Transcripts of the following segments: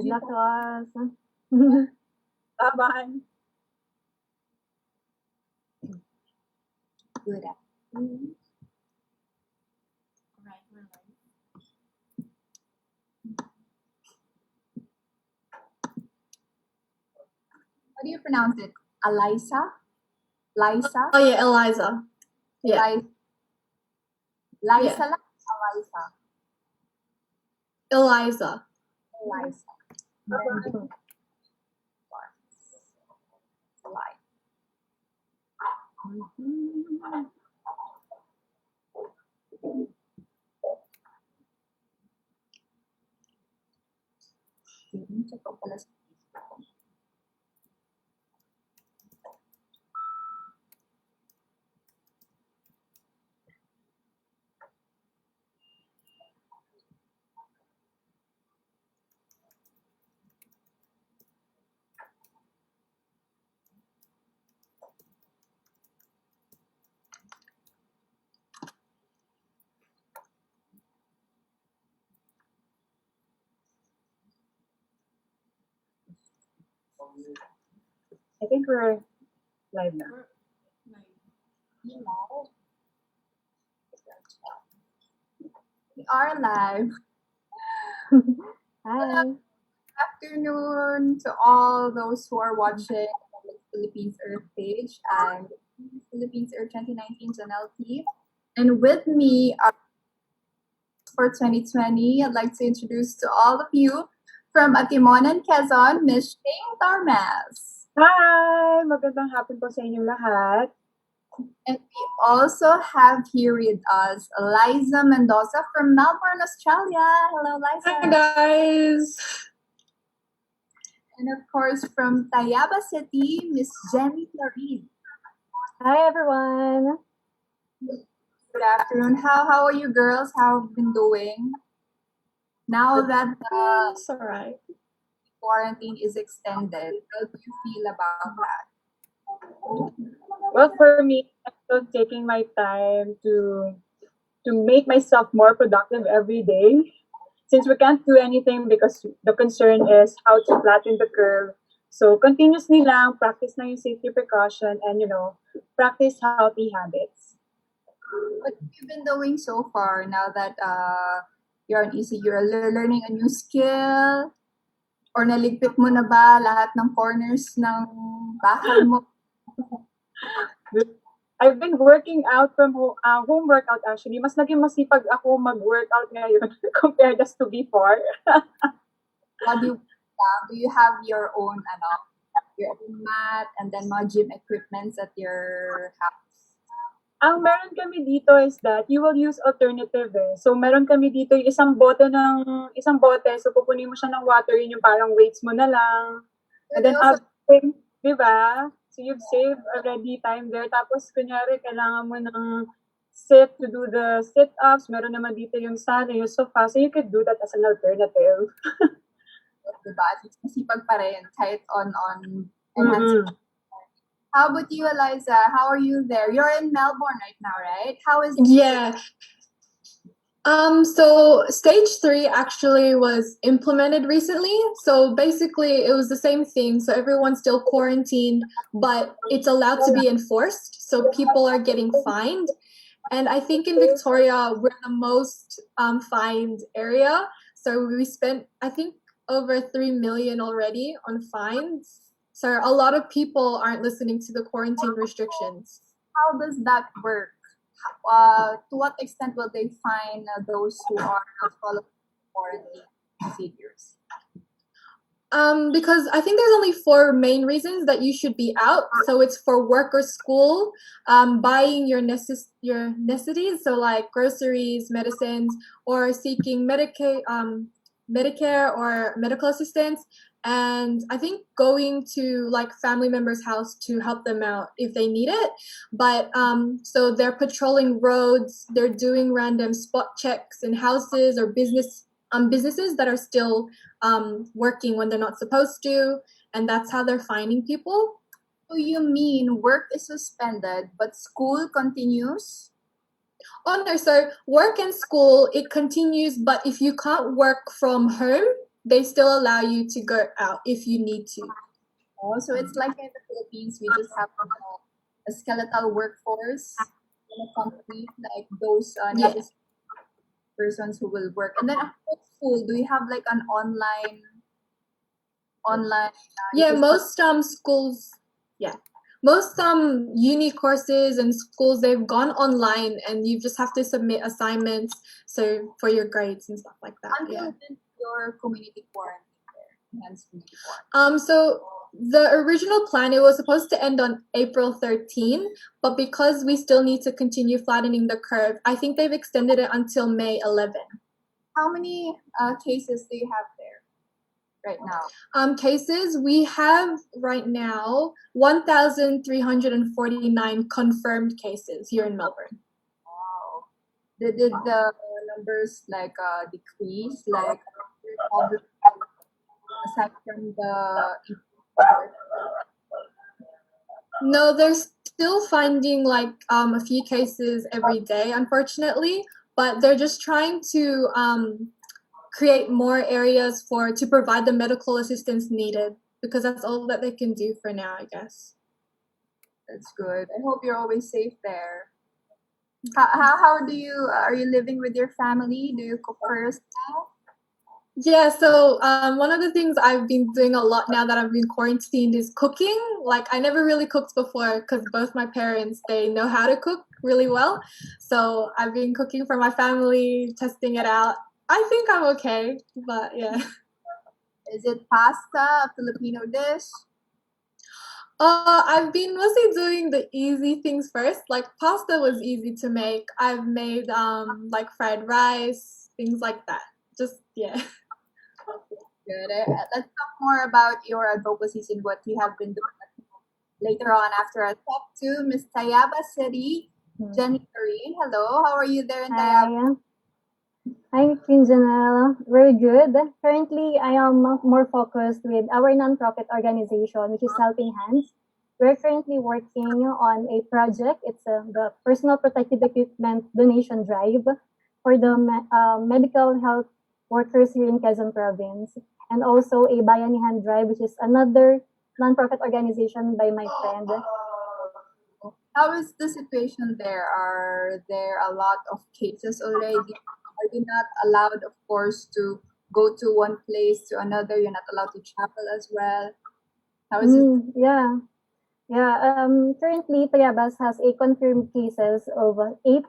Good luck to us. Laban. Good afternoon. Alright, we're live. How do you pronounce it? Illysa? Lysa? Oh yeah, Illysa. Yeah. Lysa Yeah. lang? Illysa. Illysa. Illysa. I think we're live now. We are live. Hi. Good afternoon to all those who are watching on the Philippines Earth page and Philippines Earth 2019 Janelle T. And with me for 2020, I'd like to introduce to all of you from Atimonan, Quezon, Miss Tormes. Hi! Magandang hapon po sa inyong lahat. And we also have here with us Illysa Mendoza from Melbourne, Australia. Hello, Illysa. Hi guys. And of course, from Tayabas City, Miss Llorin. Hi, everyone. Good afternoon. How are you girls? How have you been doing? Now that the It's alright. quarantine is extended, how do you feel about that? Well, for me, I'm still taking my time to make myself more productive every day. Since we can't do anything because the concern is how to flatten the curve. So continuously lang, practice na yung safety precaution and, practice healthy habits. What have you been doing so far now that you're on EC? You're learning a new skill? Or naligpit mo na ba lahat ng corners ng bahay mo? I've been working out from home workout actually. Mas naging masipag ako mag-workout ngayon compared just to before. How do you have your own mat and then mga gym equipments at your house? Ang meron kami dito is that you will use alternative eh. So meron kami dito yung isang bote, so pupunin mo siya ng water, yun yung parang weights mo na lang. And then after, di ba? So you've saved already time there. Tapos kunyari, kailangan mo ng sit to do the sit-ups. Meron naman dito yung sana, yung sofa. So you could do that as an alternative. Diba? At least masipag pa rin kahit on enhancing. How about you, Illysa? How are you there? You're in Melbourne right now, right? How is it? Yeah. So stage 3 actually was implemented recently. So basically it was the same thing. So everyone's still quarantined, but it's allowed to be enforced. So people are getting fined. And I think in Victoria, we're the most fined area. So we spent, I think, over 3 million already on fines. So a lot of people aren't listening to the quarantine restrictions. How does that work? To what extent will they fine those who are not following quarantine procedures? Because I think there's only 4 main reasons that you should be out. So it's for work or school, buying your necessities, so like groceries, medicines, or seeking Medicare or medical assistance. And I think going to like family members' house to help them out if they need it. But so they're patrolling roads, they're doing random spot checks in houses or businesses that are still working when they're not supposed to, and that's how they're finding people. So you mean work is suspended, but school continues? Oh no, so work and school, it continues, but if you can't work from home, they still allow you to go out if you need to. Oh, so it's like in the Philippines, we just have a skeletal workforce in a company, like those Yeah. necessary persons who will work. And then after school, do you have like an online? Yeah, most schools, most uni courses and schools, they've gone online, and you just have to submit assignments so for your grades and stuff like that. Until Yeah. then, your community quarantine there, enhanced community quarantine. So the original plan, it was supposed to end on April 13, but because we still need to continue flattening the curve, I think they've extended it until May 11. How many cases do you have there right now? Cases, we have right now 1,349 confirmed cases here in Melbourne. Wow. Did the numbers like decrease, like aside from the No, they're still finding like a few cases every day, unfortunately, but they're just trying to create more areas to provide the medical assistance needed, because that's all that they can do for now, I guess. That's good. I hope you're always safe there. How do you are you living with your family? Do you cook for yourself? Yeah, so one of the things I've been doing a lot now that I've been quarantined is cooking. Like, I never really cooked before because both my parents, they know how to cook really well. So I've been cooking for my family, testing it out. I think I'm okay, but yeah. Is it pasta, a Filipino dish? I've been mostly doing the easy things first. Like, pasta was easy to make. I've made like fried rice, things like that. Just, yeah. Good. Let's talk more about your advocacies and what you have been doing later on after I talk to Miss Tayabas City, Jenny Llorin. Hello, how are you there in Tayabas? Hi, Queen Janelle. Very good. Currently, I am more focused with our nonprofit organization, which is Helping Hands. We're currently working on a project. It's the Personal Protective Equipment Donation Drive for the medical health workers here in Quezon Province, and also a Bayanihan Drive, which is another nonprofit organization by my friend. How is the situation there? Are there a lot of cases already? Are you not allowed, of course, to go to one place to another? You're not allowed to travel as well. How is it? Yeah. Currently, Tayabas has a confirmed cases of 8,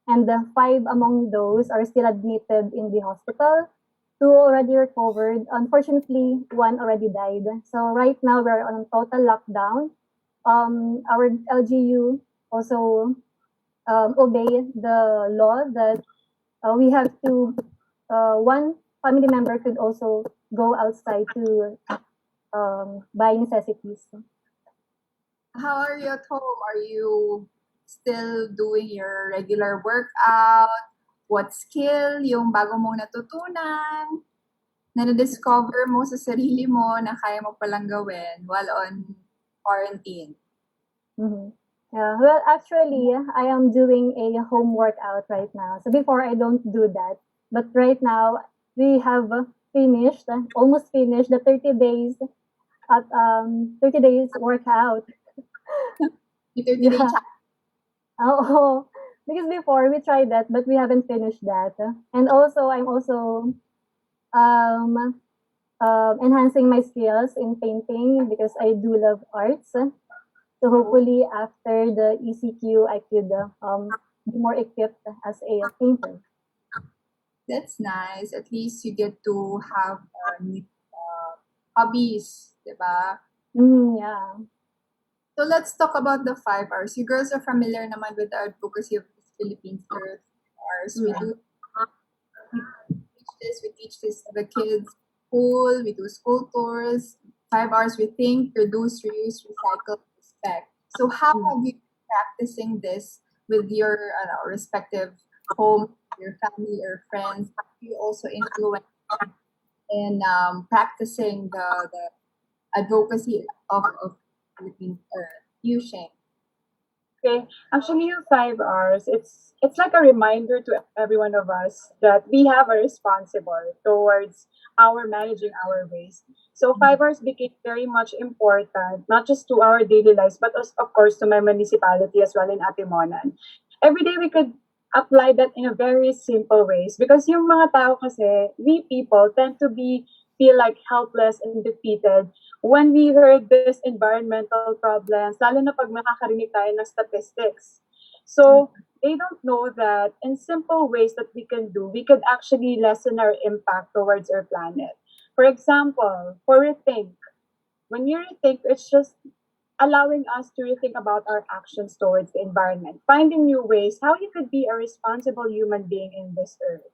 and 5 among those are still admitted in the hospital. 2 already recovered. Unfortunately, 1 already died. So right now we're on total lockdown. Our LGU also obey the law that we have to, one family member could also go outside to buy necessities. How are you at home? Are you still doing your regular workout? What skill yung bago mong natutunan na na-discover mo sa sarili mo na kaya mo palang gawin while on quarantine? Mm-hmm. Yeah, well, actually, I am doing a home workout right now. So before, I don't do that. But right now, we have finished, almost finished the 30 days at 30 days workout. Yung 30-day Yeah. challenge. Oh, because before we tried that, but we haven't finished that. And also, I'm also um, enhancing my skills in painting because I do love arts. So hopefully, after the ECQ, I could be more equipped as a painter. That's nice. At least you get to have new hobbies, diba? Yeah. So let's talk about the 5 hours. You girls are familiar naman with the advocacy of the Philippines for 5 hours. We teach this to the kids. School, we do school tours. 5 hours we think, produce, reuse, recycle, respect. So how have you been practicing this with your respective home, your family or friends? How do you also influence in practicing the advocacy of Philippines or you, Shane? Okay, actually, yung 5 hours, it's like a reminder to every one of us that we have a responsible towards our managing our waste. So 5 hours became very much important, not just to our daily lives, but of course to my municipality as well in Atimonan. Every day we could apply that in a very simple ways because yung mga tao kasi, we people tend to feel like helpless and defeated when we heard this environmental problems, lalo na pag makakarinig tayo ng statistics. So, they don't know that in simple ways that we can do, we could actually lessen our impact towards our planet. For example, for rethink. When you rethink, it's just allowing us to rethink about our actions towards the environment, finding new ways how you could be a responsible human being in this earth.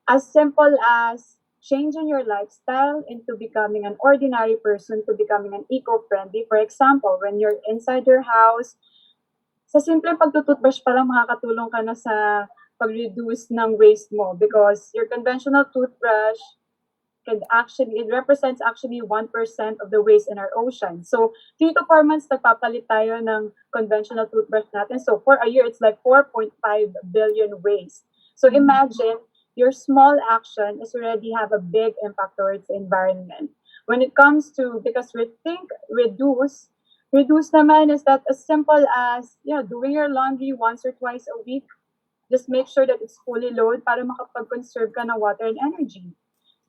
As simple as changing your lifestyle into becoming an ordinary person to becoming an eco-friendly. For example, when you're inside your house, sa simpleng pagtututbrush pa lang makakatulong ka na sa pag-reduce ng waste mo because your conventional toothbrush it represents actually 1% of the waste in our ocean. So, 3 to 4 months nagpapalit tayo ng conventional toothbrush natin. So, for a year, it's like 4.5 billion waste. So, imagine your small action is already have a big impact towards the environment. When it comes to, because we think reduce naman is that as simple as, doing your laundry once or twice a week. Just make sure that it's fully loaded para makapag-conserve ka ng water and energy.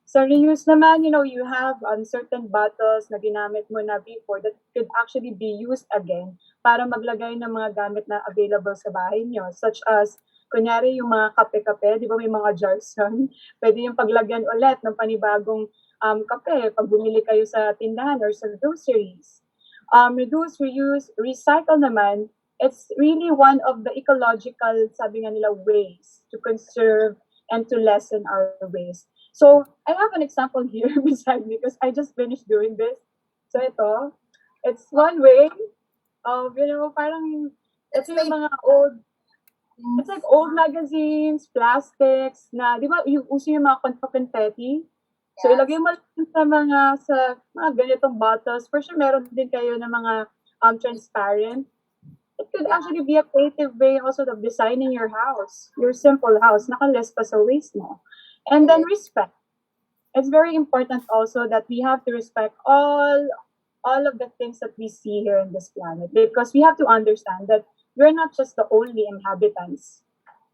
Sa reuse naman, you have certain bottles na ginamit mo na before that could actually be used again para maglagay ng mga gamit na available sa bahay nyo. Such as, kunyari yung mga kape-kape, di ba may mga jars yun? Pwede yung paglagyan ulit ng panibagong kape pag bumili kayo sa tindahan or sa groceries. Reduce, reuse, recycle naman, it's really one of the ecological, sabi nga nila, ways to conserve and to lessen our waste. So, I have an example here beside me because I just finished doing this. So, it's one way of, parang, ito yung mga it's like old magazines, plastics, na, di ba, uso yung mga confetti. So, ilagay mo lang sa mga ganitong bottles. For sure, meron din kayo ng mga transparent. It could actually be a creative way also of designing your house, your simple house, nakaless pa sa waste mo. And then respect. It's very important also that we have to respect all of the things that we see here in this planet because we have to understand that we're not just the only inhabitants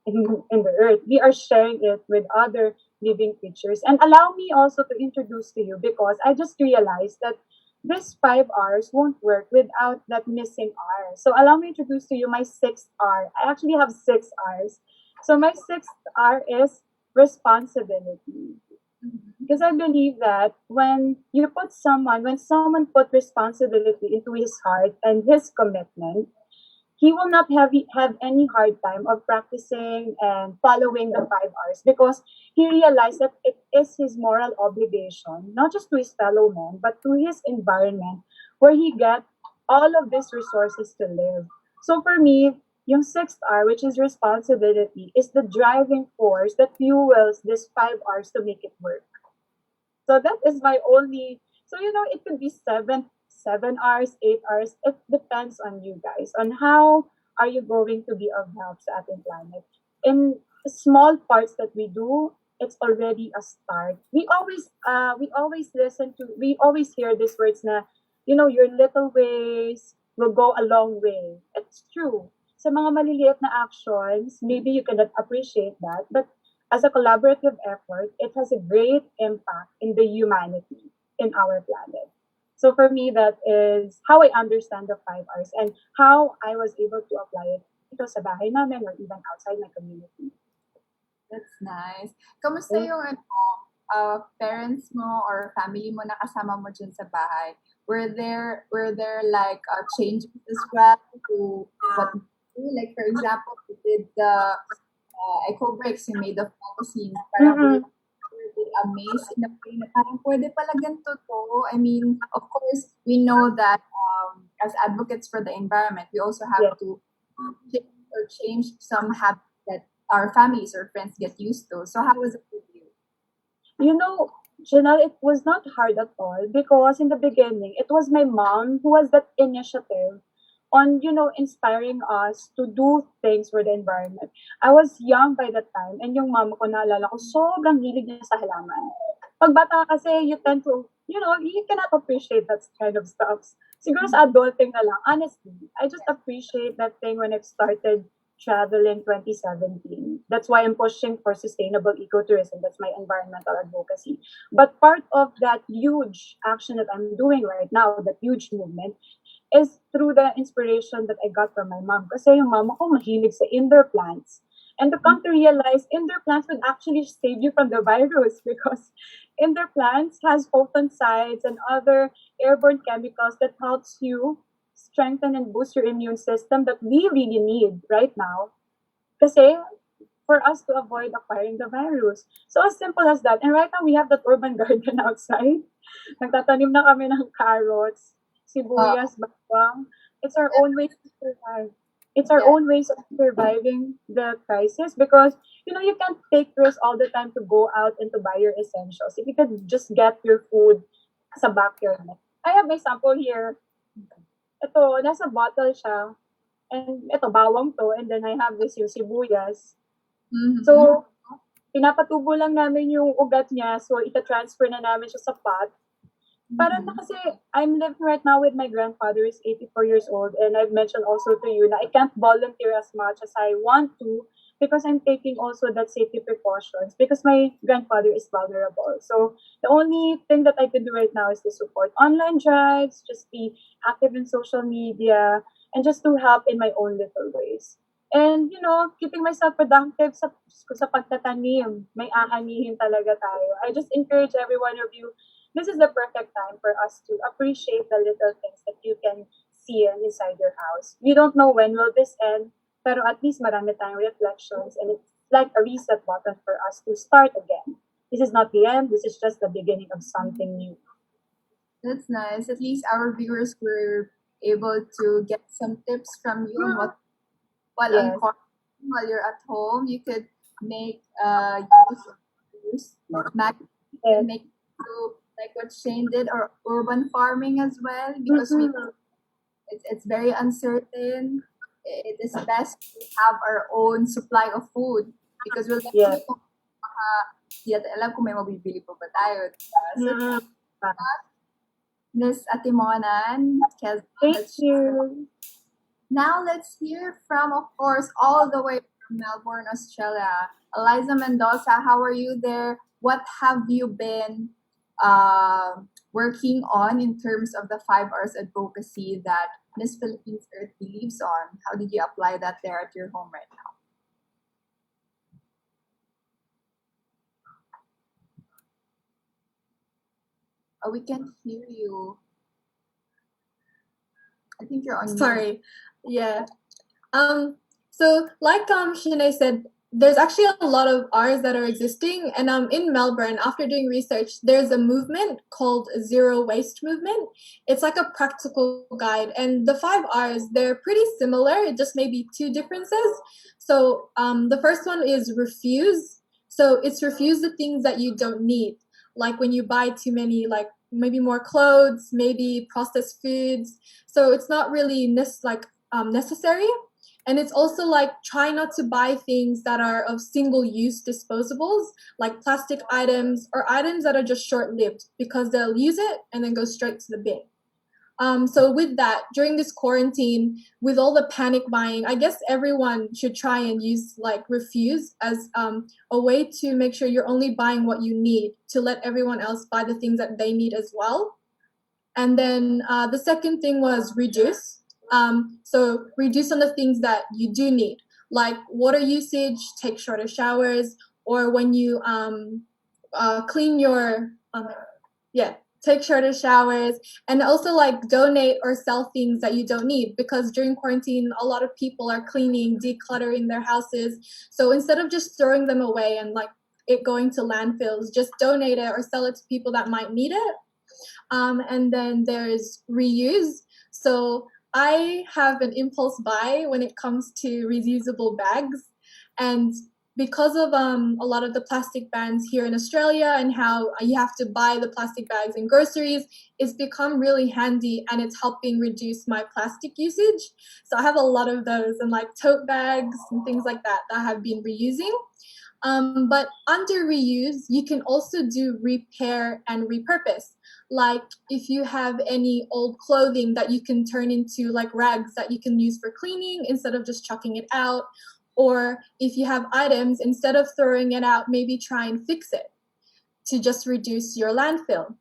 in the earth. We are sharing it with other living creatures. And allow me also to introduce to you because I just realized that this 5 hours won't work without that missing R. So allow me to introduce to you my 6th R. I actually have 6 R's. So my 6th R is responsibility. Because I believe that when someone put responsibility into his heart and his commitment, he will not have any hard time of practicing and following the 5 hours because he realized that it is his moral obligation, not just to his fellow men, but to his environment where he get all of these resources to live. So for me, yung 6th R, which is responsibility, is the driving force that fuels this 5 hours to make it work. So that is my only, it could be 7 hours, 8 hours. It depends on you guys, on how are you going to be of help sa ating planet. In small parts that we do, it's already a start. We always hear these words na, your little ways will go a long way. It's true. Sa mga maliliit na actions, maybe you cannot appreciate that, but as a collaborative effort, it has a great impact in the humanity, in our planet. So for me, that is how I understand the 5 hours and how I was able to apply it dito sa bahay namin or even outside my community. That's nice. Kamusta yung parents mo or family mo na kasama mo dyan sa bahay? Were there like changes as well to what you do? Like for example, you did the eco bricks, you made the photo scenes. Parang amazing na parang pwede pala ganito to. I mean, of course, we know that as advocates for the environment, we also have to change some habits that our families or friends get used to. So how was it for you? Janelle, it was not hard at all because in the beginning, it was my mom who was that initiative on, inspiring us to do things for the environment. I was young by that time and yung mama ko, naalala ko, sobrang hilig niya sa halaman. Pag bata ka kasi, you tend to, you cannot appreciate that kind of stuff. Siguro sa adulting na lang, honestly, I just appreciate that thing when I started traveling 2017. That's why I'm pushing for sustainable ecotourism. That's my environmental advocacy. But part of that huge action that I'm doing right now, that huge movement, is through the inspiration that I got from my mom. Kasi yung mama ko mahilig sa indoor plants. And to come to realize, indoor plants would actually save you from the virus because indoor plants has potentides and other airborne chemicals that helps you strengthen and boost your immune system that we really need right now. Kasi for us to avoid acquiring the virus. So as simple as that. And right now we have that urban garden outside. Nagtatanim na kami ng carrots, sibuyas, bawang. It's our own way to survive. It's our own ways of surviving the crisis because you can't take risks all the time to go out and to buy your essentials. If you could just get your food sa backyard. I have my sample here. Ito, nasa bottle siya. And ito, bawang to. And then I have this yung sibuyas. Mhm. So, pinapatubo lang namin yung ugat niya. So, ita-transfer na namin siya sa pot. Parang na kasi I'm living right now with my grandfather, who's 84 years old, and I've mentioned also to you na I can't volunteer as much as I want to because I'm taking also that safety precautions because my grandfather is vulnerable. So the only thing that I can do right now is to support online drives, just be active in social media, and just to help in my own little ways. And, keeping myself productive sa pagtatanim, may aanihin talaga tayo. I just encourage every one of you, this is the perfect time for us to appreciate the little things that you can see inside your house. You don't know when will this end, pero at least marami tayong reflections and it's like a reset button for us to start again. This is not the end, this is just the beginning of something new. That's nice. At least our viewers were able to get some tips from you on what while on Yes. quarantine, while you're at home, you could make use Yes. make soup like what Shane did, or urban farming as well, because it's very uncertain. It is best to have our own supply of food because we'll never Yes. know di natin alam kung may mabibili pa ba tayo. Diba? So, Miss Atimonan, Quezon, Thank you. now let's hear from, of course, all the way from Melbourne, Australia. Illysa Mendoza, how are you there? What have you been working on in terms of the 5 hours advocacy that Miss Philippines Earth believes on? How did you apply that there at your home right now? Oh, we can't hear you. I think you're on mute. Sorry. Yeah. So like Shanae said, there's actually a lot of R's that are existing, and in Melbourne, after doing research, there's a movement called Zero Waste Movement. It's like a practical guide, and the 5 R's, they're pretty similar, just maybe 2 differences. So the first one is refuse. So it's refuse the things that you don't need, like when you buy too many, like maybe more clothes, maybe processed foods. So it's not really necessary. And it's also like try not to buy things that are of single-use disposables, like plastic items or items that are just short-lived because they'll use it and then go straight to the bin. So with that, during this quarantine, with all the panic buying, I guess everyone should try and use like refuse as a way to make sure you're only buying what you need, to let everyone else buy the things that they need as well. And then the second thing was reduce. So reduce on the things that you do need, like water usage, take shorter showers, or when you clean your, take shorter showers, and also like donate or sell things that you don't need, because during quarantine, a lot of people are cleaning, decluttering their houses. So instead of just throwing them away and like it going to landfills, just donate it or sell it to people that might need it. And then there's reuse. So I have an impulse buy when it comes to reusable bags, and because of a lot of the plastic bans here in Australia and how you have to buy the plastic bags in groceries, it's become really handy and it's helping reduce my plastic usage. So I have a lot of those and like tote bags and things like that that I have been reusing. But under reuse, you can also do repair and repurpose. Like if you have any old clothing that you can turn into like rags that you can use for cleaning instead of just chucking it out. Or if you have items, instead of throwing it out, maybe try and fix it to just reduce your landfill.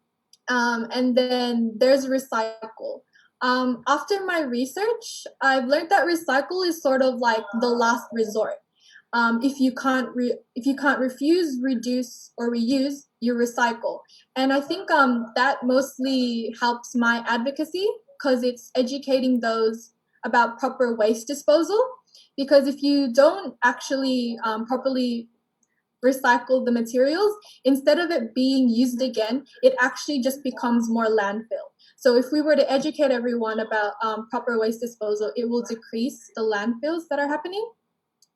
And then there's recycle. After my research, I've learned that recycle is sort of like the last resort. If you can't refuse, reduce, or reuse, you recycle. And I think that mostly helps my advocacy because it's educating those about proper waste disposal. Because if you don't actually properly recycle the materials, instead of it being used again, it actually just becomes more landfill. So if we were to educate everyone about proper waste disposal, it will decrease the landfills that are happening.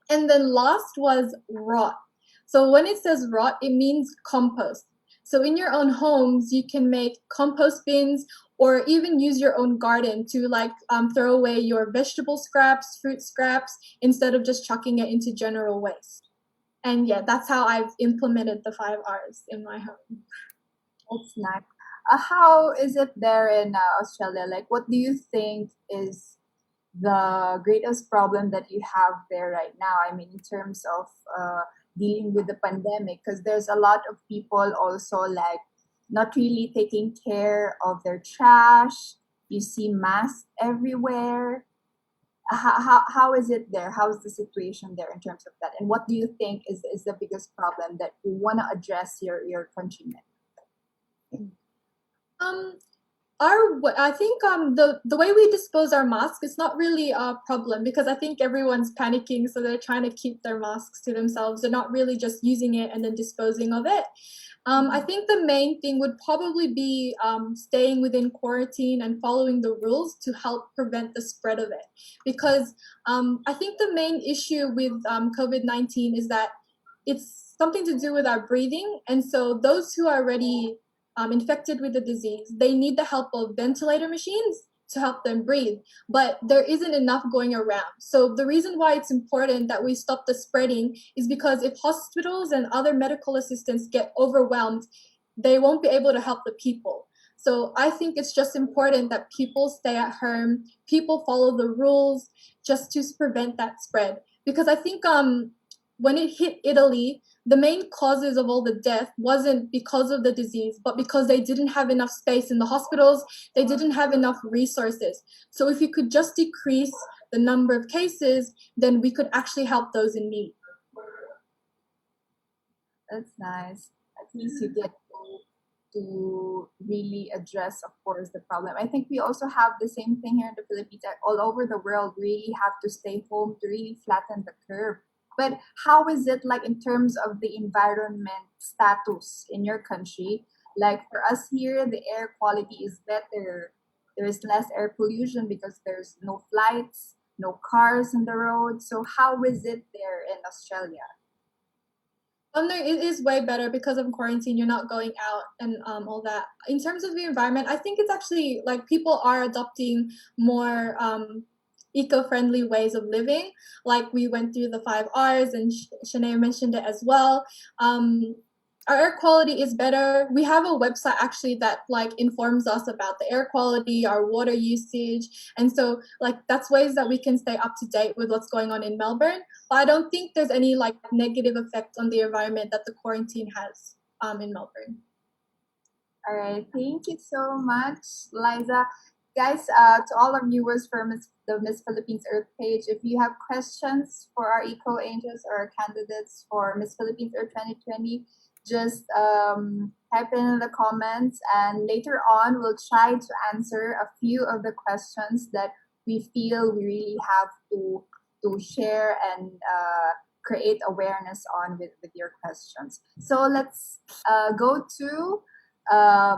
And then last was rot. So when it says rot, it means compost. So in your own homes, you can make compost bins or even use your own garden to like throw away your vegetable scraps, fruit scraps, instead of just chucking it into general waste. And yeah, that's how I've implemented the 5 Rs in my home. That's nice. How is it there in Australia? Like, what do you think is the greatest problem that you have there right now? I mean, in terms of dealing with the pandemic, because there's a lot of people also like not really taking care of their trash. You see masks everywhere. How is it there? How is the situation there in terms of that? And what do you think is the biggest problem that you want to address your countrymen? I think the way we dispose our masks is not really a problem because I think everyone's panicking, so they're trying to keep their masks to themselves. They're not really just using it and then disposing of it. I think the main thing would probably be staying within quarantine and following the rules to help prevent the spread of it. Because I think the main issue with COVID-19 is that it's something to do with our breathing. And so those who are already infected with the disease, they need the help of ventilator machines to help them breathe, but there isn't enough going around. So the reason why it's important that we stop the spreading is because if hospitals and other medical assistants get overwhelmed, they won't be able to help the people. So I think it's just important that people stay at home, people follow the rules just to prevent that spread. Because I think when it hit Italy, the main causes of all the death wasn't because of the disease, but because they didn't have enough space in the hospitals, they didn't have enough resources. So if you could just decrease the number of cases, then we could actually help those in need. That's nice. At least you get to really address, of course, the problem. I think we also have the same thing here in the Philippines. All over the world, we really have to stay home to really flatten the curve. But how is it like in terms of the environment status in your country? Like for us here, the air quality is better. There is less air pollution because there's no flights, no cars on the road. So how is it there in Australia? No, it is way better because of quarantine. You're not going out and all that. In terms of the environment, I think it's actually like people are adopting more eco-friendly ways of living. Like we went through the 5 Rs, and Shanae mentioned it as well. Our air quality is better. We have a website actually that like informs us about the air quality, our water usage, and so like that's ways that we can stay up to date with what's going on in Melbourne. But I don't think there's any like negative effect on the environment that the quarantine has in Melbourne. All right, thank you so much, Liza. Guys, to all our viewers for the Miss Philippines Earth page, if you have questions for our Eco Angels or our candidates for Miss Philippines Earth 2020, just type in the comments, and later on we'll try to answer a few of the questions that we feel we really have to share and create awareness on with your questions. So let's go to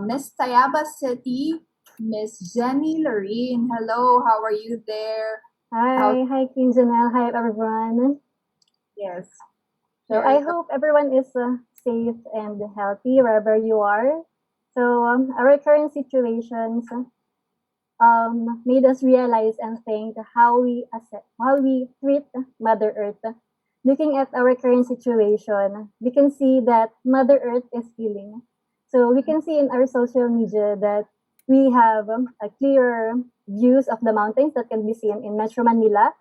Miss Tayabas City, Miss Jenny Llorin. Hello, how are you there? Hi, Queen Janelle. Hi, everyone. Yes. So I hope everyone is safe and healthy wherever you are. So our current situations made us realize and think how we treat Mother Earth. looking at our current situation, we can see that Mother Earth is healing. So we can see in our social media that we have a clearer views of the mountains that can be seen in Metro Manila.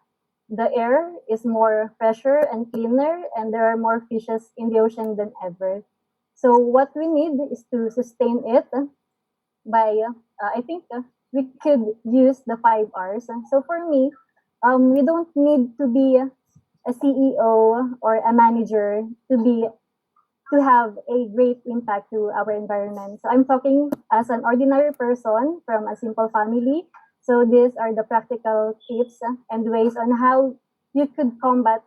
The air is more fresher and cleaner, and there are more fishes in the ocean than ever. So what we need is to sustain it by, I think we could use the 5 Rs. So for me, we don't need to be a CEO or a manager to have a great impact to our environment. So I'm talking as an ordinary person from a simple family. So these are the practical tips and ways on how you could combat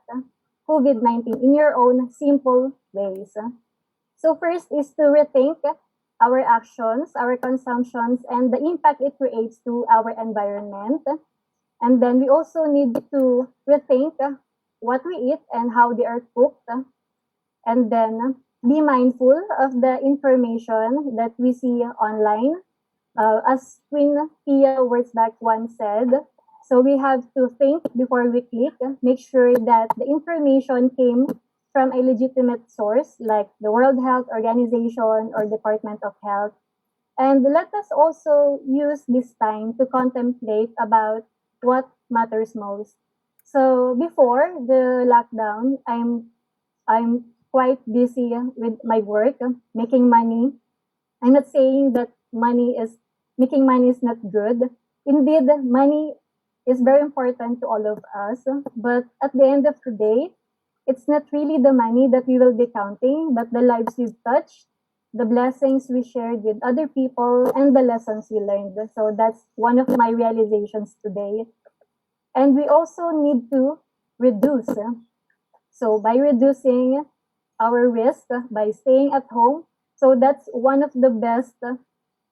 COVID-19 in your own simple ways. So first is to rethink our actions, our consumptions, and the impact it creates to our environment. And then we also need to rethink what we eat and how they are cooked. And then be mindful of the information that we see online. As Queen Pia Wurzbach once said, so we have to think before we click, make sure that the information came from a legitimate source like the World Health Organization or Department of Health. And let us also use this time to contemplate about what matters most. So before the lockdown, I'm quite busy with my work, making money. I'm not saying that making money is not good. Indeed, money is very important to all of us. But at the end of the day, it's not really the money that we will be counting, but the lives we've touched, the blessings we shared with other people, and the lessons we learned. So that's one of my realizations today. And we also need to reduce. So by reducing our risk, by staying at home, so that's one of the best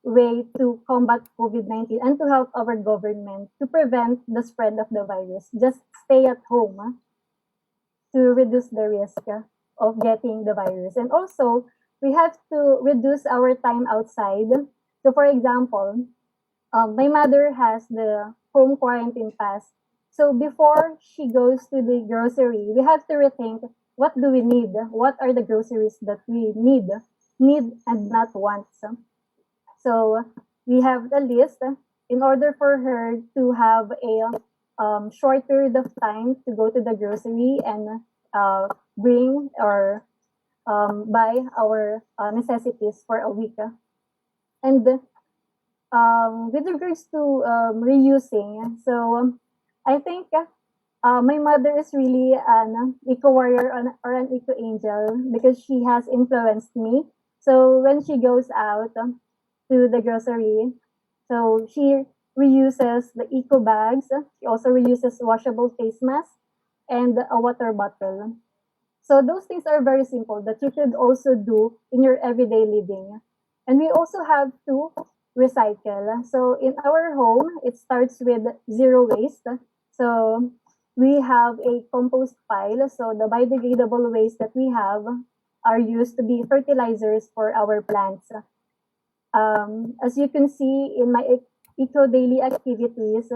way to combat COVID-19 and to help our government to prevent the spread of the virus. Just stay at home to reduce the risk of getting the virus. And also, we have to reduce our time outside. So for example, my mother has the home quarantine pass. So before she goes to the grocery, we have to rethink what do we need? What are the groceries that we need and not want? So we have the list in order for her to have a short period of time to go to the grocery and bring or buy our necessities for a week. And with regards to reusing, so I think my mother is really an eco warrior or an eco angel because she has influenced me. So when she goes out to the grocery, so she reuses the eco bags. She also reuses washable face masks and a water bottle. So those things are very simple that you could also do in your everyday living. And we also have to recycle. So in our home, it starts with zero waste. So we have a compost pile. So the biodegradable waste that we have are used to be fertilizers for our plants. As you can see in my eco daily activities,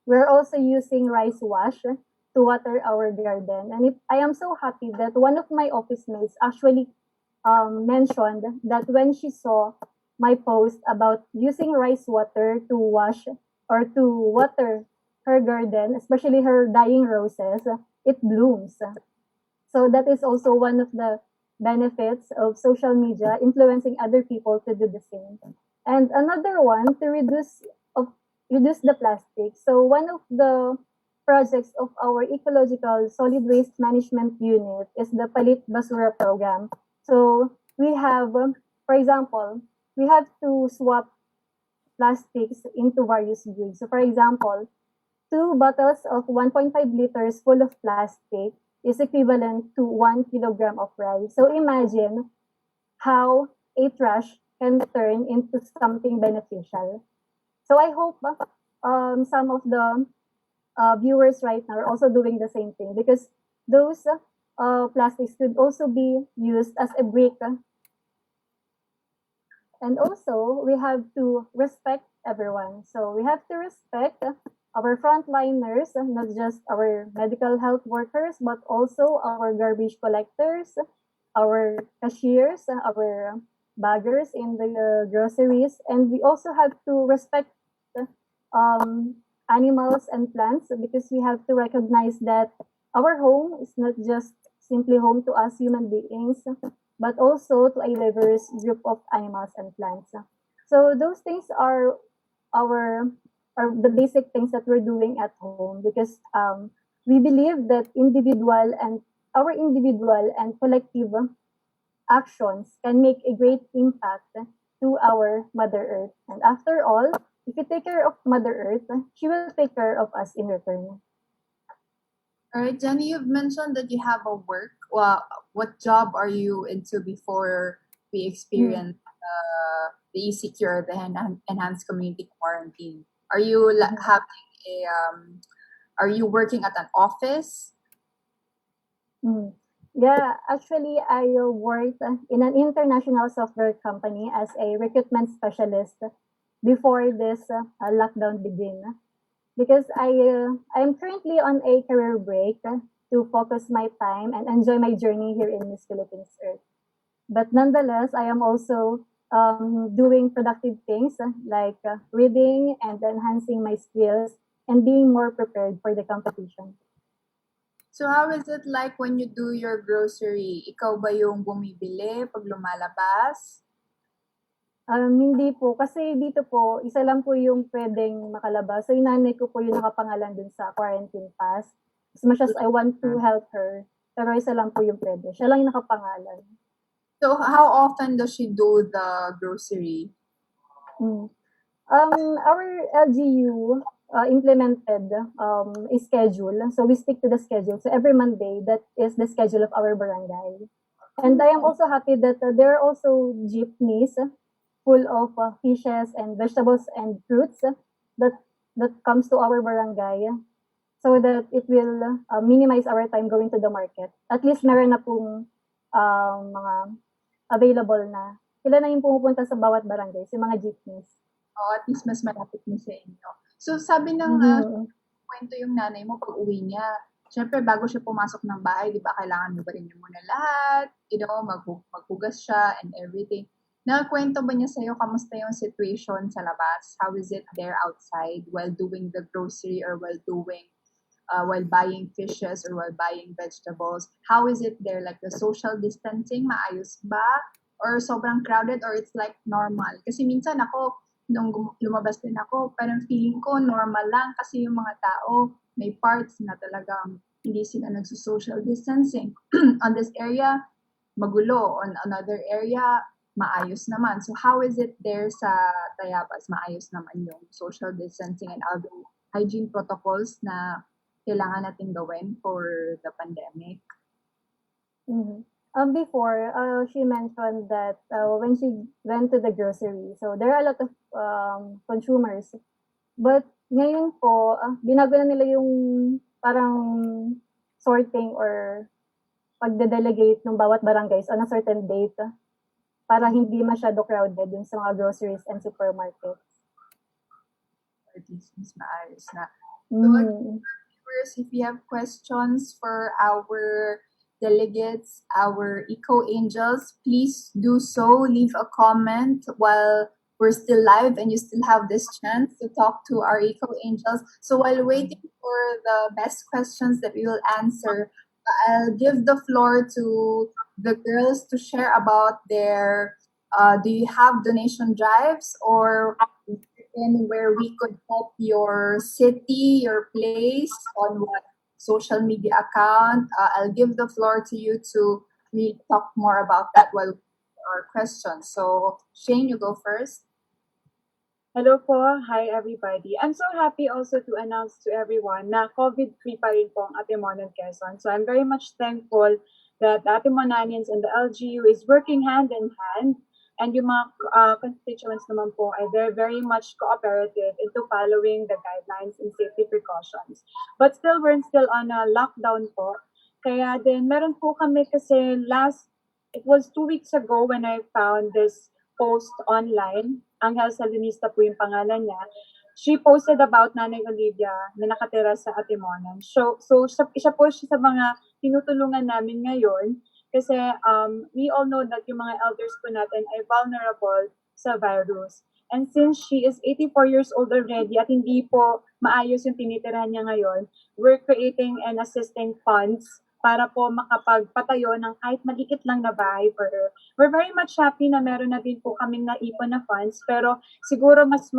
we're also using rice wash to water our garden. And I am so happy that one of my office mates actually mentioned that when she saw my post about using rice water to wash or to water her garden, especially her dying roses, it blooms. So that is also one of the benefits of social media, influencing other people to do the same. And another one, to reduce the plastic. So one of the projects of our ecological solid waste management unit is the Palit Basura program. So we have, for example, we have to swap plastics into various grades. So for example, 2 bottles of 1.5 liters full of plastic is equivalent to 1 kilogram of rice. So imagine how a trash can turn into something beneficial. So I hope some of the viewers right now are also doing the same thing because those plastics could also be used as a brick. And also, we have to respect everyone. So we have to respect our frontliners, not just our medical health workers, but also our garbage collectors, our cashiers, our baggers in the groceries, and we also have to respect um, animals and plants because we have to recognize that our home is not just simply home to us human beings, but also to a diverse group of animals and plants. So those things our are the basic things that we're doing at home because we believe that individual and collective actions can make a great impact to our Mother Earth. And after all, if we take care of Mother Earth, she will take care of us in return. All right, Jenny, you've mentioned that you have a work. Well, what job are you into before we experience the e-secure, the enhanced community quarantine? Are you having are you working at an office? Mm. Yeah, actually, I worked in an international software company as a recruitment specialist before this lockdown began. Because I am currently on a career break to focus my time and enjoy my journey here in Miss Philippines Earth. But nonetheless, I am also doing productive things like reading and enhancing my skills and being more prepared for the competition. So how is it like when you do your grocery? Ikaw ba yung bumibili pag lumalabas? Hindi po, kasi dito po, isa lang po yung pwedeng makalabas. So, yung nanay ko po yung nakapangalan dun sa quarantine pass. As much as I want to help her, pero isa lang po yung pwede. Siya lang yung nakapangalan. So how often does she do the grocery? Our LGU implemented a schedule. So, we stick to the schedule. So, every Monday, that is the schedule of our barangay. And I am also happy that there are also jeepneys full of fishes and vegetables and fruits that comes to our barangay so that it will minimize our time going to the market. At least meron na pong mga available na. Sila na yung pumupunta sa bawat barangay, yung mga jeepneys. Oh, at least mas malapit na sa inyo. So sabi ng kwento yung nanay mo pag uwi niya, syempre bago siya pumasok ng bahay, di ba kailangan mo ba rin niya muna lahat, maghugas siya and everything. Nakakwento ba niya sa'yo kamusta yung situation sa labas? How is it there outside while doing the grocery or while buying fishes or while buying vegetables? How is it there? Like the social distancing, maayos ba? Or sobrang crowded or it's like normal? Kasi minsan ako, nung lumabas din ako, parang feeling ko normal lang kasi yung mga tao, may parts na talagang hindi sila nagso-social distancing. On this area, magulo. On another area, maayos naman. So how is it there sa Tayabas? Maayos naman yung social distancing and other hygiene protocols na kailangan natin gawin for the pandemic? Before, she mentioned that when she went to the grocery, so there are a lot of consumers. But ngayon po, binago na nila yung parang sorting or pagde-delegate ng bawat barangays on a certain date para hindi masyado crowded dun sa mga groceries and supermarkets. At least mas maayos na. So, viewers, if you have questions for our delegates, our eco-angels, please do so. Leave a comment while we're still live and you still have this chance to talk to our eco-angels. So while waiting for the best questions that we will answer, I'll give the floor to the girls to share about their, do you have donation drives or where we could help your city, your place, on what social media account? I'll give the floor to you to really talk more about that while our questions. So Shane, you go first. Hello po. Hi, everybody. I'm so happy also to announce to everyone na COVID-free pa rin po ang Atimonan, Quezon. So I'm very much thankful that the Atimonanians and the LGU is working hand in hand. And yung mga constituents naman po ay they're very much cooperative into following the guidelines and safety precautions. But still, we're still on a lockdown po. Kaya din, meron po kami kasi it was 2 weeks ago when I found this post online. Angel Salinista po yung pangalan niya. she posted about Nanay Olivia na nakatira sa Atimonan. Siya po siya sa mga tinutulungan namin ngayon kasi we all know that yung mga elders po natin ay vulnerable sa virus. And since she is 84 years old already at hindi po maayos yung tinitirahan niya ngayon, we're creating and assisting funds para po makapagpatayo ng kahit maliit lang na bahay for her. We're very much happy na meron na din po kaming naipon na funds, pero siguro mas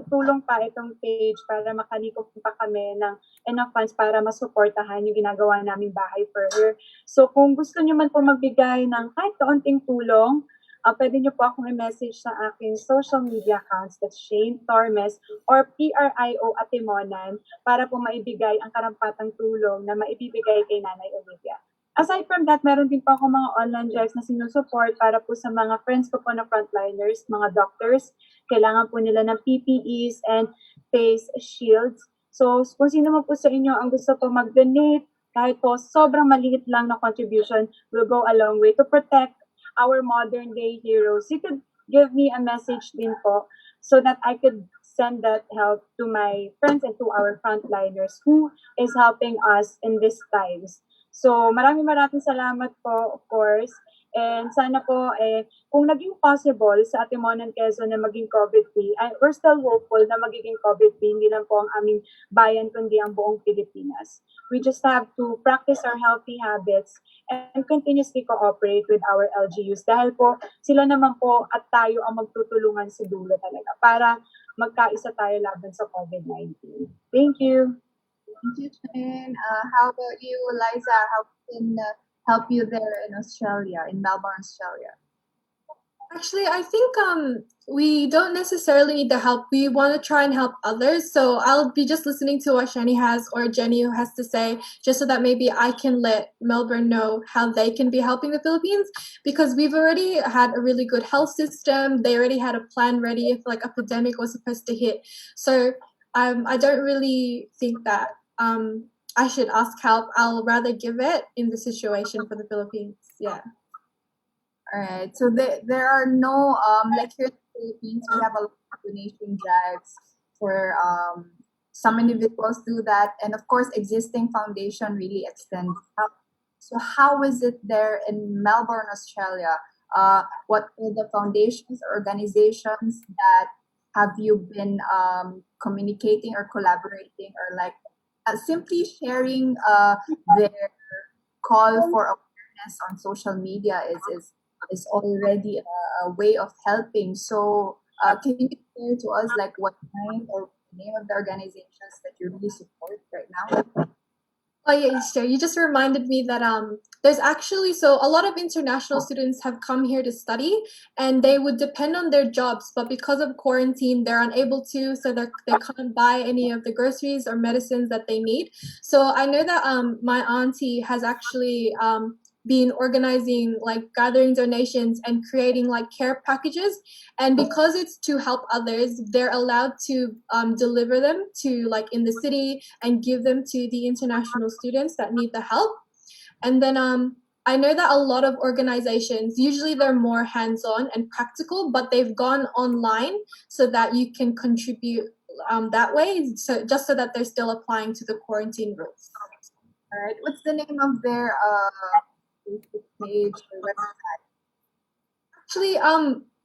tulong pa itong page para makalikop pa kami ng enough funds para masuportahan yung ginagawa naming bahay for her. So kung gusto nyo man po magbigay ng kahit kaunting tulong, pwede nyo po akong i-message sa aking social media accounts, that's Shane Tormes or PRIO Atimonan, para po maibigay ang karampatang tulong na maibibigay kay Nanay Olivia. Aside from that, meron din po ako mga online drives na sinusupport para po sa mga friends ko po na frontliners, mga doctors. Kailangan po nila ng PPEs and face shields. So kung sino man po sa inyo ang gusto po mag-donate, kahit po sobrang maliit lang na contribution will go a long way to protect our modern day heroes. You could give me a message din po so that I could send that help to my friends and to our frontliners who is helping us in these times. So maraming salamat po, of course. And sana po, kung naging possible sa Atimonan, Quezon na maging COVID-free, we're still hopeful na magiging COVID-free, hindi lang po ang aming bayan, kundi ang buong Pilipinas. We just have to practice our healthy habits and continuously cooperate with our LGUs. Dahil po, sila naman po at tayo ang magtutulungan sa dulo talaga para magkaisa tayo laban sa COVID-19. Thank you. Thank you, Chen. How about you, Liza? How can help you there in Australia, in Melbourne, Australia? Actually, I think we don't necessarily need the help. We want to try and help others. So I'll be just listening to what Shani has or Jenny has to say, just so that maybe I can let Melbourne know how they can be helping the Philippines, because we've already had a really good health system. They already had a plan ready if like a pandemic was supposed to hit. So I don't really think that I should ask help. I'll rather give it in the situation for the Philippines. Yeah. All right. So there are no like here in the Philippines, we have a lot of donation drives for some individuals do that, and of course, existing foundation really extends out. So how is it there in Melbourne, Australia? What are the foundations or organizations that have you been communicating or collaborating or like simply sharing their call for awareness on social media is already a way of helping. So can you share to us like what kind or name of the organizations that you really support right now? Oh yeah, sure. You just reminded me that there's actually, so a lot of international students have come here to study and they would depend on their jobs, but because of quarantine, they're unable to, so they can't buy any of the groceries or medicines that they need. So I know that my auntie has actually been organizing like gathering donations and creating like care packages, and because it's to help others, they're allowed to deliver them to like in the city and give them to the international students that need the help. And then I know that a lot of organizations, usually they're more hands-on and practical, but they've gone online so that you can contribute that way, so just so that they're still applying to the quarantine rules. All right. What's the name of their Facebook page or website? Actually,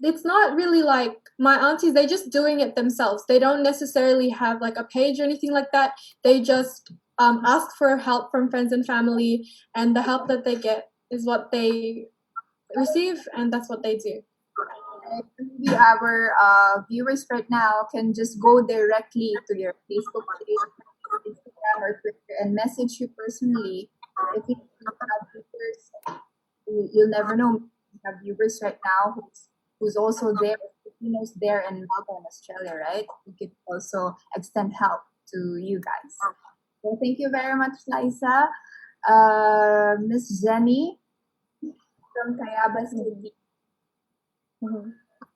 it's not really like my aunties, they're just doing it themselves. They don't necessarily have like a page or anything like that. They just ask for help from friends and family, and the help that they get is what they receive, and that's what they do. Maybe our viewers right now can just go directly to your Facebook page, Instagram, or Twitter and message you personally. If you have viewers, you'll never know. You have viewers right now who's also there, Filipinos there in Melbourne, Australia, right? We could also extend help to you guys. So thank you very much, Liza. Miss Jenny from Tayabas.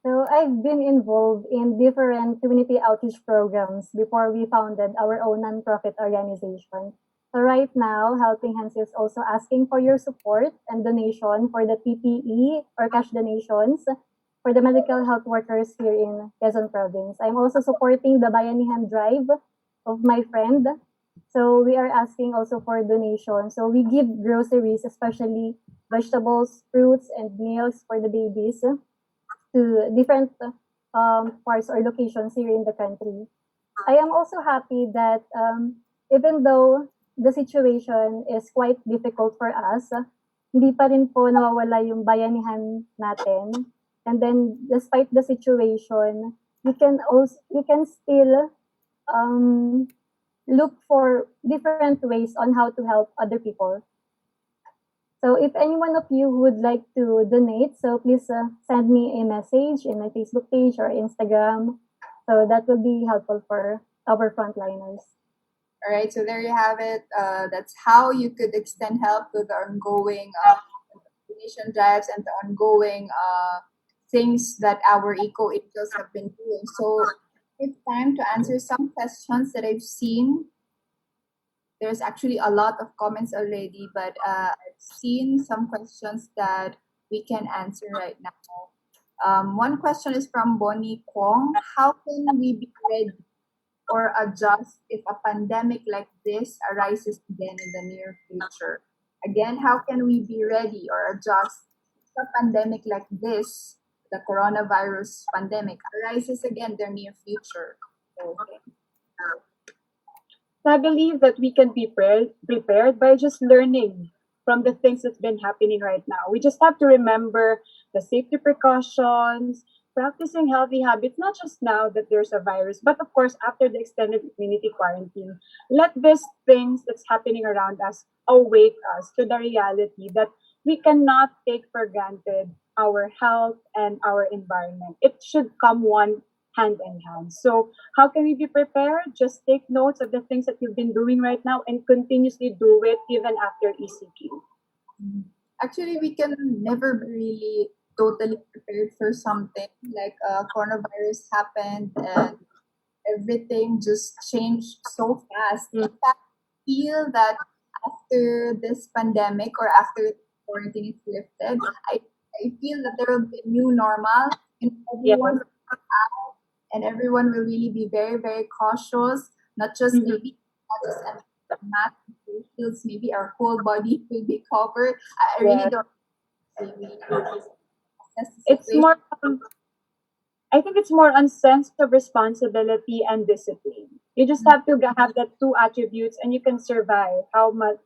So I've been involved in different community outreach programs before we founded our own nonprofit organization. So right now, Helping Hands is also asking for your support and donation for the PPE or cash donations for the medical health workers here in Quezon Province. I'm also supporting the Bayanihan Drive of my friend. So we are asking also for donations. So we give groceries, especially vegetables, fruits, and meals for the babies to different parts or locations here in the country. I am also happy that even though the situation is quite difficult for us, hindi pa rin po nawawala yung bayanihan natin. And then, despite the situation, we can still look for different ways on how to help other people. So if any one of you would like to donate, so please send me a message in my Facebook page or Instagram. So that will be helpful for our frontliners. All right, so there you have it. That's how you could extend help to the ongoing donation drives and the ongoing things that our eco angels have been doing. So it's time to answer some questions that I've seen. There's actually a lot of comments already, but I've seen some questions that we can answer right now. One question is from Bonnie Kwong. How can we be ready or adjust if a pandemic like this arises again in the near future? Again, how can we be ready or adjust if a pandemic like this, the coronavirus pandemic, arises again in the near future? Okay. I believe that we can be prepared by just learning from the things that's been happening right now. We just have to remember the safety precautions, practicing healthy habits, not just now that there's a virus, but of course after the extended community quarantine. Let these things that's happening around us awake us to the reality that we cannot take for granted our health and our environment. It should come one hand in hand. So how can we be prepared? Just take notes of the things that you've been doing right now and continuously do it even after ECQ. Actually, we can never be really totally prepared for something like coronavirus happened and everything just changed so fast. In fact, I feel that after this pandemic or after quarantine is lifted, I feel that there will be a new normal and everyone and everyone will really be very, very cautious, not just maybe not just mask shields, maybe our whole body will be covered. I really don't really It's more I think it's more on sense of responsibility and discipline. You just have to have that two attributes and you can survive. How much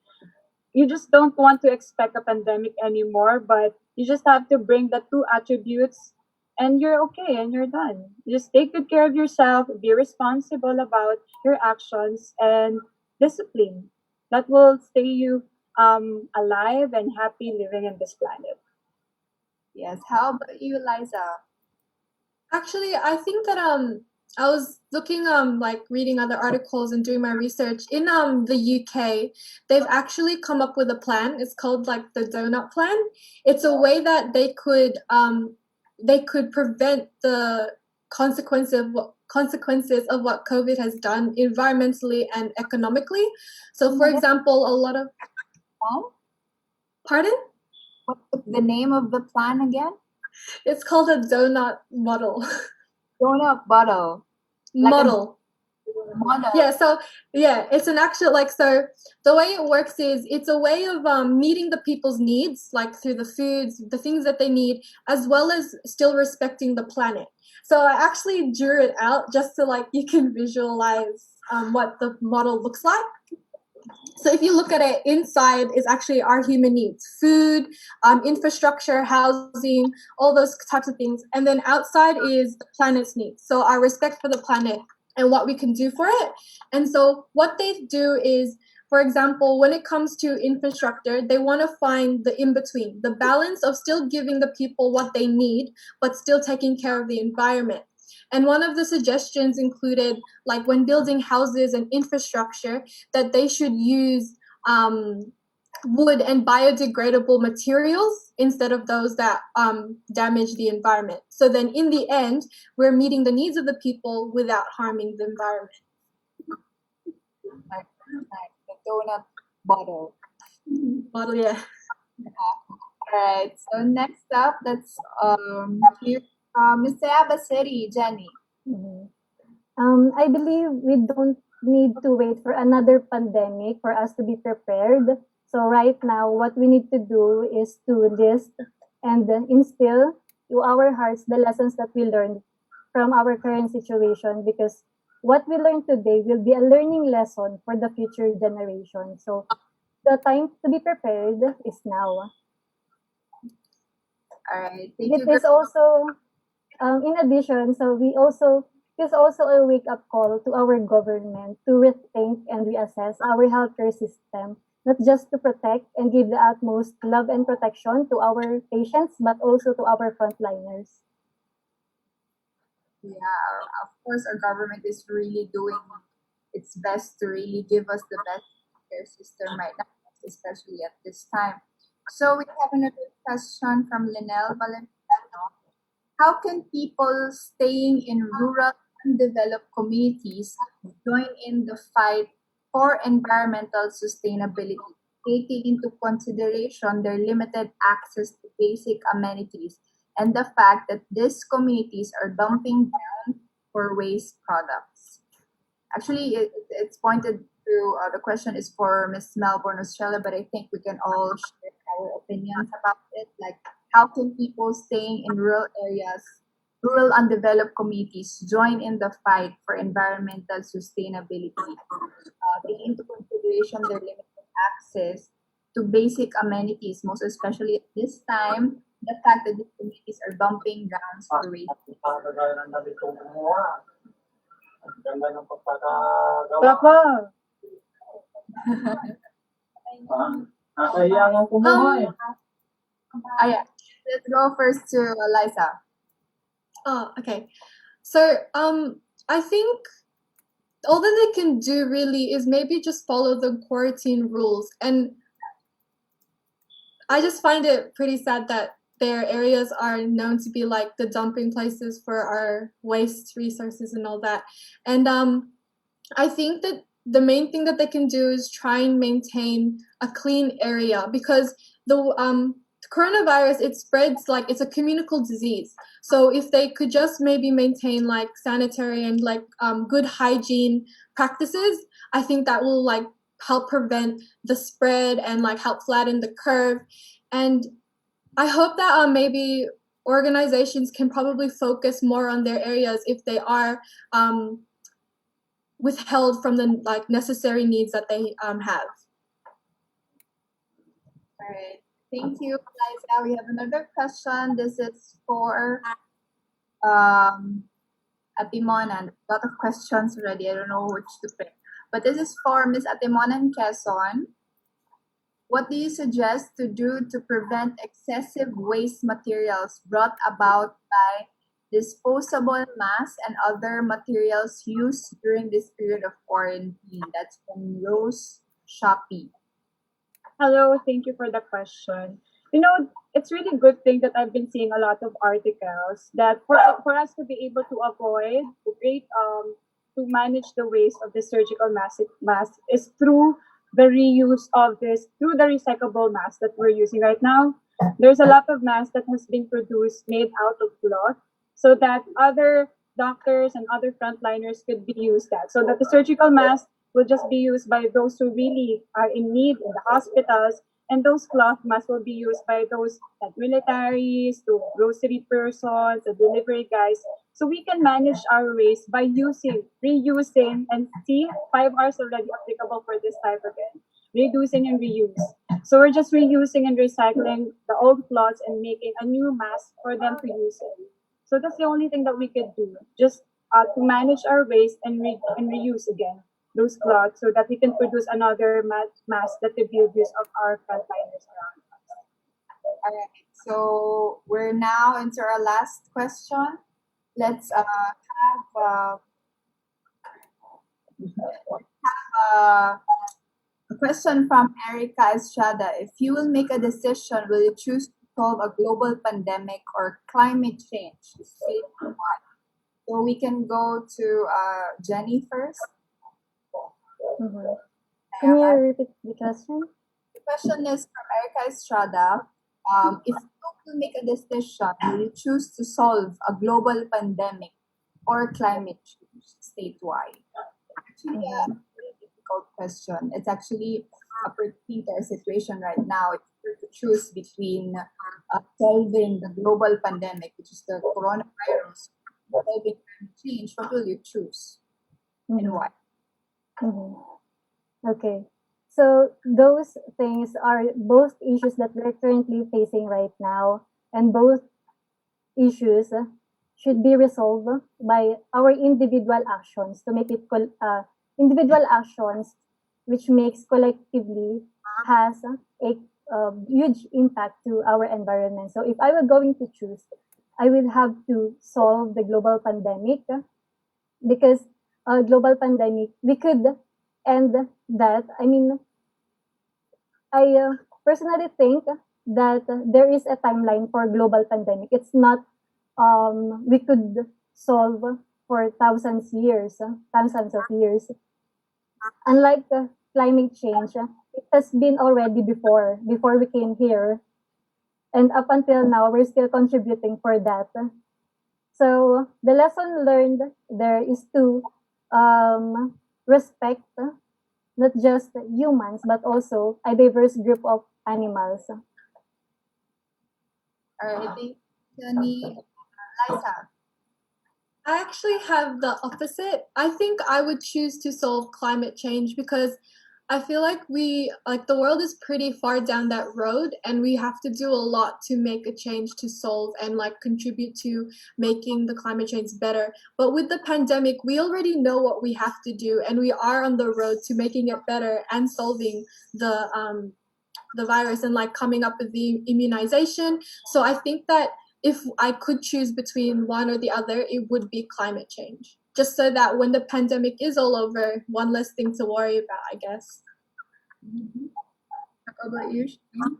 you just don't want to expect a pandemic anymore, but you just have to bring the two attributes and you're okay and you're done. Just take good care of yourself, be responsible about your actions and discipline. That will stay you alive and happy living in this planet. Yes. How about you, Liza? Actually, I think that I was looking like reading other articles and doing my research in the UK. They've actually come up with a plan. It's called like the donut plan. It's a way that they could prevent the consequences of what COVID has done environmentally and economically. So, for example, a lot of pardon? What's the name of the plan again? It's called a donut model. Donut bottle. Model. Model. Yeah, so yeah, it's an actual so the way it works is it's a way of meeting the people's needs, like through the foods, the things that they need, as well as still respecting the planet. So I actually drew it out just so like you can visualize what the model looks like. So if you look at it, inside is actually our human needs: food, infrastructure, housing, all those types of things. And then outside is the planet's needs. So our respect for the planet and what we can do for it. And so what they do is, for example, when it comes to infrastructure, they want to find the in-between, the balance of still giving the people what they need, but still taking care of the environment. And one of the suggestions included, like when building houses and infrastructure, that they should use wood and biodegradable materials instead of those that damage the environment. So then in the end, we're meeting the needs of the people without harming the environment. Like the donut bottle. Yeah. All right. So next up, that's here Miss Tayabas City, Jenny. Mhm. I believe we don't need to wait for another pandemic for us to be prepared. So right now, what we need to do is to list and instill to our hearts the lessons that we learned from our current situation, because what we learn today will be a learning lesson for the future generation. So the time to be prepared is now. All right. Thank It you, is girl. also, in addition, it's also a wake up call to our government to rethink and reassess our healthcare system, not just to protect and give the utmost love and protection to our patients, but also to our frontliners. Yeah, of course, our government is really doing its best to really give us the best care system right now, especially at this time. So we have another question from Linel Valentino. How can people staying in rural undeveloped communities join in the fight for environmental sustainability, taking into consideration their limited access to basic amenities and the fact that these communities are dumping ground for waste products? Actually, it's pointed to the question is for Miss Melbourne, Australia, but I think we can all share our opinions about it. Like, how can people staying in rural areas, rural undeveloped communities, join in the fight for environmental sustainability, taking into consideration their limited access to basic amenities, most especially at this time, the fact that these communities are dumping grounds for waste. Kagaya ng nalitong gumawa. Ang ganda ng pagkakagawa. Papa, Nakakahiya nga kumuha eh. Yeah. Let's go first to Illysa. Oh, okay. So, I think all that they can do really is maybe just follow the quarantine rules. And I just find it pretty sad that their areas are known to be like the dumping places for our waste resources and all that. And I think that the main thing that they can do is try and maintain a clean area, because the coronavirus, it spreads like it's a communicable disease. So if they could just maybe maintain like sanitary and like good hygiene practices, I think that will like help prevent the spread and like help flatten the curve. And I hope that maybe organizations can probably focus more on their areas if they are withheld from the like necessary needs that they have. All right. Thank you, Illysa. We have another question. This is for Atimonan. A lot of questions already. I don't know which to pick. But this is for Miss Atimonan Quezon. What do you suggest to do to prevent excessive waste materials brought about by disposable masks and other materials used during this period of quarantine? That's from Rose Shopee. hello, thank you for the question. You know, it's really good thing that I've been seeing a lot of articles that for us to be able to avoid, to manage the waste of the surgical mask is through the reuse of this, through the recyclable mask that we're using right now. There's a lot of masks that has been produced made out of cloth so that other doctors and other frontliners could be used that. So that the surgical mask will just be used by those who really are in need in the hospitals, and those cloth masks will be used by those like militaries, to grocery persons, the delivery guys. So we can manage our waste by using, reusing, and see 5 hours already applicable for this type again. Reducing and reuse. So we're just reusing and recycling the old cloths and making a new mask for them to use it. So that's the only thing that we could do, just to manage our waste and reuse again those cloths so that we can produce another mask that could be of use of our frontliners around us. All right. So we're now into our last question. Let's have a question from Erica Estrada. If you will make a decision, will you choose to solve a global pandemic or climate change? Say why. So we can go to Jenny first. Mhm. Can you repeat the question? The question is from Erica Estrada. If you to make a decision, will you choose to solve a global pandemic or climate change statewide? Actually, a very difficult question. It's actually a particular situation right now. If you were to choose between solving the global pandemic, which is the coronavirus, solving climate change, what will you choose and why? Mhm. Okay. So those things are both issues that we're currently facing right now, and both issues should be resolved by our individual actions to make it individual actions, which makes collectively has a huge impact to our environment. So if I were going to choose, I will have to solve the global pandemic because global pandemic we could end that. I mean, I personally think that there is a timeline for global pandemic. It's not we could solve for thousands of years. Unlike climate change, it has been already before we came here, and up until now we're still contributing for that. So the lesson learned there is to respect not just humans but also a diverse group of animals. All right, thank you, Jenny. Liza. I actually have the opposite. I think I would choose to solve climate change because I feel like the world is pretty far down that road and we have to do a lot to make a change to solve and contribute to making the climate change better. But with the pandemic, we already know what we have to do and we are on the road to making it better and solving the virus and coming up with the immunization. So I think that if I could choose between one or the other, it would be climate change. Just so that when the pandemic is all over, one less thing to worry about, I guess. How about you? Shane?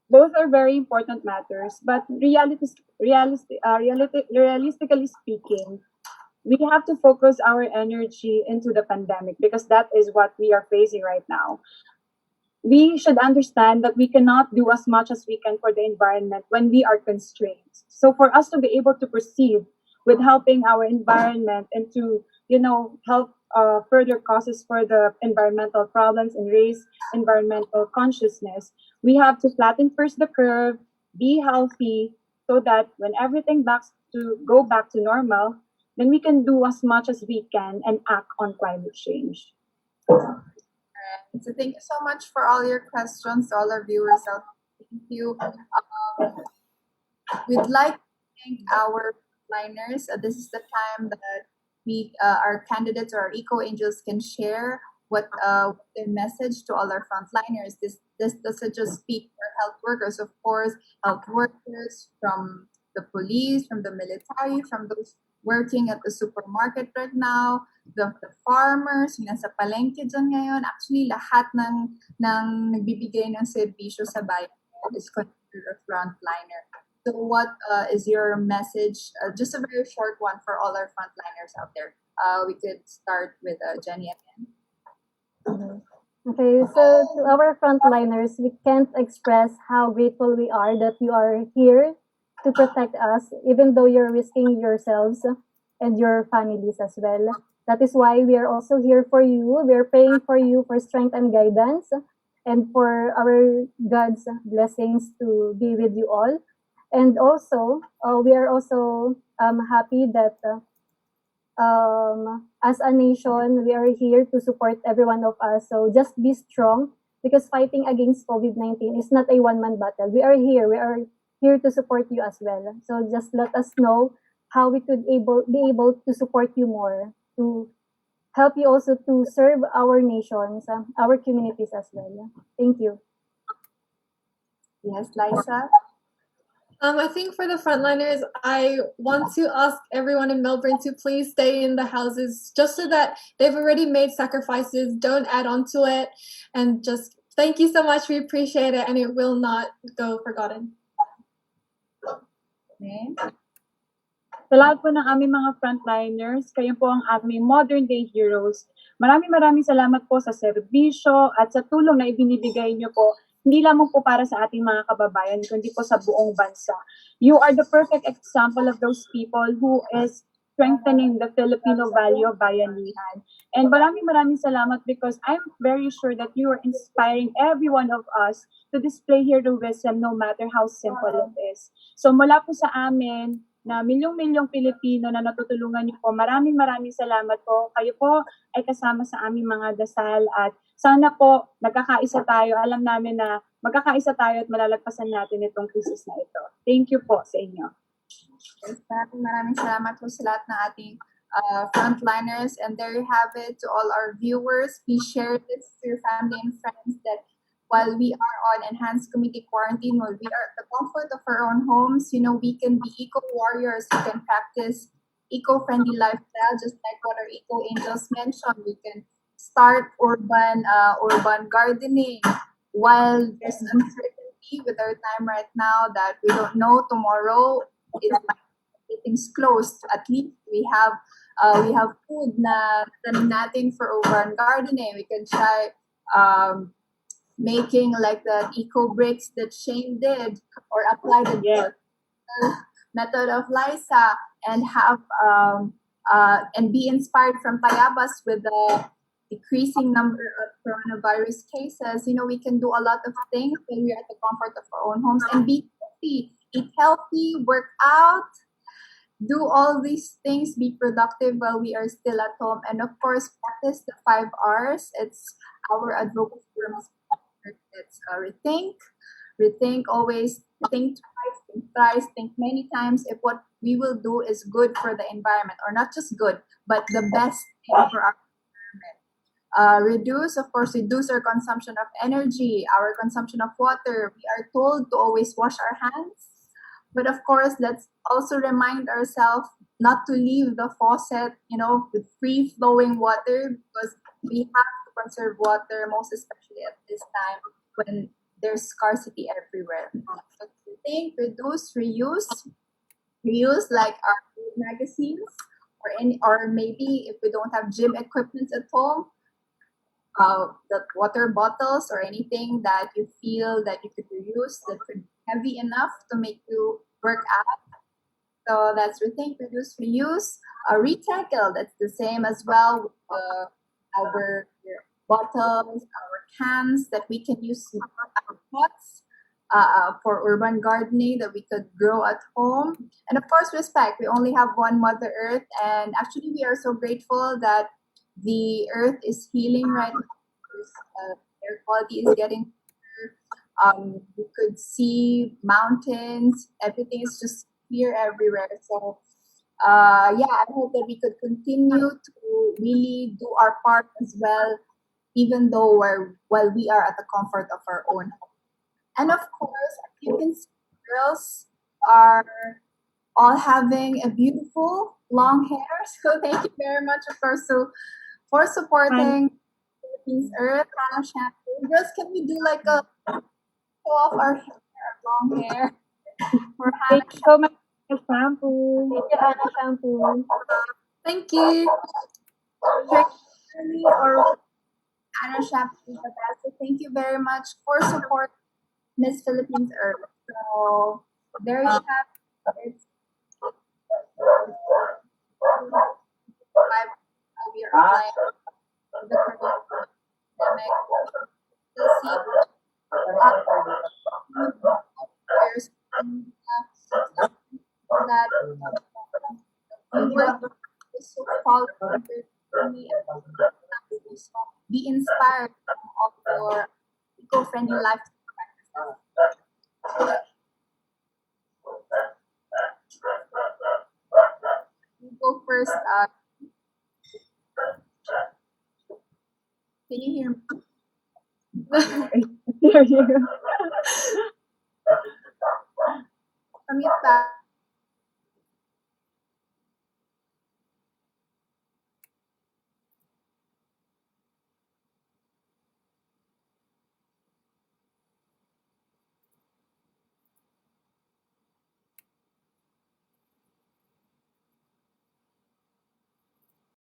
Both are very important matters, but realistically speaking, we have to focus our energy into the pandemic because that is what we are facing right now. We should understand that we cannot do as much as we can for the environment when we are constrained. So for us to be able to proceed with helping our environment and to, help further causes for the environmental problems and raise environmental consciousness, we have to flatten first the curve, be healthy, so that when everything go back to normal, then we can do as much as we can and act on climate change. So thank you so much for all your questions, to all our viewers out there. Thank you. We'd like to thank our liners. This is the time that our candidates or our eco angels can share what their message to all our frontliners. This doesn't just speak for health workers, of course, health workers from the police, from the military, from those working at the supermarket right now, the farmers, yung nasa palengke dyan ngayon. Actually, lahat ng nagbibigay ng serbisyo sa bayan is considered a frontliner. So what is your message? Just a very short one for all our frontliners out there. We could start with Jenny again. Okay, so to our frontliners, we can't express how grateful we are that you are here to protect us, even though you're risking yourselves and your families as well. That is why we are also here for you. We are praying for you for strength and guidance and for our God's blessings to be with you all. And also, we are also happy that as a nation, we are here to support every one of us. So just be strong because fighting against COVID-19 is not a one-man battle. We are here. We are here to support you as well. So just let us know how we could be able to support you more, to help you also to serve our nations, our communities as well. Thank you. Yes, Liza. I think for the frontliners, I want to ask everyone in Melbourne to please stay in the houses just so that they've already made sacrifices. Don't add on to it. And just thank you so much. We appreciate it and it will not go forgotten. Okay. Sa lahat po ng aming mga frontliners, kayo po ang aming modern day heroes. Maraming salamat po sa serbisyo at sa tulong na ibinibigay niyo po hindi lamang po para sa ating mga kababayan, kundi po sa buong bansa. You are the perfect example of those people who is strengthening the Filipino value of bayanihan. And maraming salamat because I'm very sure that you are inspiring every one of us to display heroism no matter how simple it is. So mula po sa amin, na milyong-milyong Pilipino na natutulungan niyo po, maraming salamat po. Kayo po ay kasama sa aming mga dasal at sana po nagkakaisa tayo. Alam namin na magkakaisa tayo at malalagpasan natin itong krisis na ito. Thank you po sa inyo. Yes, maraming salamat po sa lahat ng ating frontliners. And there you have it to all our viewers. Please share this to your family and friends that while we are on enhanced community quarantine, while we are at the comfort of our own homes, we can be eco-warriors. We can practice eco-friendly lifestyle, just like what our eco-angels mentioned. We can start urban gardening while there's uncertainty with our time right now that we don't know tomorrow everything's closed. At least we have food na tanim natin for urban gardening. We can try making like the eco bricks that Shane did, or apply the method of Illysa, and have and be inspired from Tayabas with the decreasing number of coronavirus cases. We can do a lot of things when we're at the comfort of our own homes and be healthy, eat healthy, work out, do all these things, be productive while we are still at home, and of course practice the 5 R's. It's our advocacy firm. It's rethink, always think twice, think thrice, think many times if what we will do is good for the environment, or not just good, but the best thing for our environment. Reduce our consumption of energy, our consumption of water. We are told to always wash our hands, but of course, let's also remind ourselves not to leave the faucet, with free flowing water, because we have to conserve water, most especially at this time when there's scarcity everywhere. So think, reduce, reuse like our food magazines, or maybe if we don't have gym equipment at home, the water bottles or anything that you feel that you could reuse that could be heavy enough to make you work out. So that's rethink, reduce, reuse. Recycle, that's the same as well. Our bottles, our cans that we can use, our pots for urban gardening that we could grow at home. And of course, respect. We only have one Mother Earth, and actually we are so grateful that the Earth is healing right now. Air quality is getting better. We could see mountains. Everything is just clear everywhere. So I hope that we could continue to really do our part as well, even though while we are at the comfort of our own home. And of course, as you can see, girls are all having a beautiful long hair. So thank you very much, of course, for supporting Philippines Earth shampoo. Girls, can we do like a show off our hair, our long hair? For Thank you so much for shampoo. Thank you, Anna Shampoo. Thank you. or Anna Shampoo, the best. So thank you very much for support Miss Philippines Earth. So there you have it. We are applying the pandemic. We'll see that be inspired of your eco-friendly lifestyle practices. You go first. Can you hear me? Hear you. Unmute that.